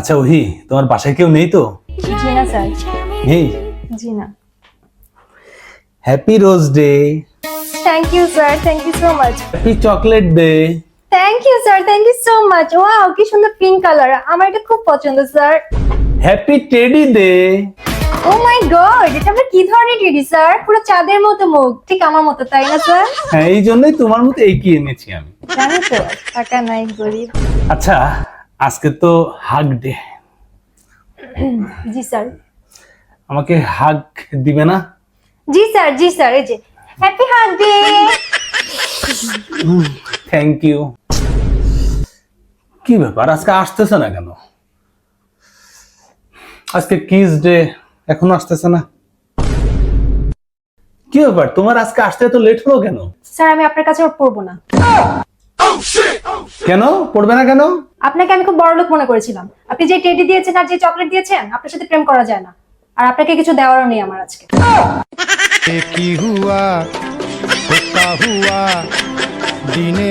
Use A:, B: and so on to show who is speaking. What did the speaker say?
A: আচ্ছা ওহি, তোমার বাসায় কেউ নেই তো?
B: জি না স্যার।
A: নেই?
B: জি না।
A: Happy rose day,
B: thank you sir, thank you so much.
A: Happy chocolate day.
B: Thank you sir, thank you so much. Wow, কি সুন্দর পিঙ্ক কালার, আমার এটা খুব পছন্দ sir.
A: Happy teddy day.
B: Oh my god, এটা আবার কি ধরনের টেডি স্যার? পুরো চাঁদের মতো মুখ, ঠিক আমার মতো, তাই না স্যার?
A: হ্যাঁ, এই জন্যই তোমার মতো এগিয়ে এনেছি আমি।
B: জানি তো, টাকা নাই, গরিব।
A: আচ্ছা, আজকে তো হাগ ডে,
B: জি স্যার।
A: আমাকে হাগ দিবে না?
B: জি স্যার, জি স্যার, এই যে happy hug day.
A: Thank you. কি ব্যাপার, আজকে আসতেছে না কেন? আজকে কিস ডে, এখনো আসতেছে না। কি ব্যাপার, তোমার আজকে আসতে এত লেট হলো কেন?
B: স্যার, আমি আপনার কাছে আর পড়বো না।
A: কেন পড়বে না কেন?
B: আপনাকে আমি খুব বড় লোক মনে করেছিলাম। আপনি যে টেডি দিয়েছেন আর যে চকলেট দিয়েছেন, আপনার সাথে প্রেম করা যায় না। আর আপনাকে কিছু দেওয়ারও নেই আমার আজকে।
C: কি হুয়া, হোতা হুয়া, দিনে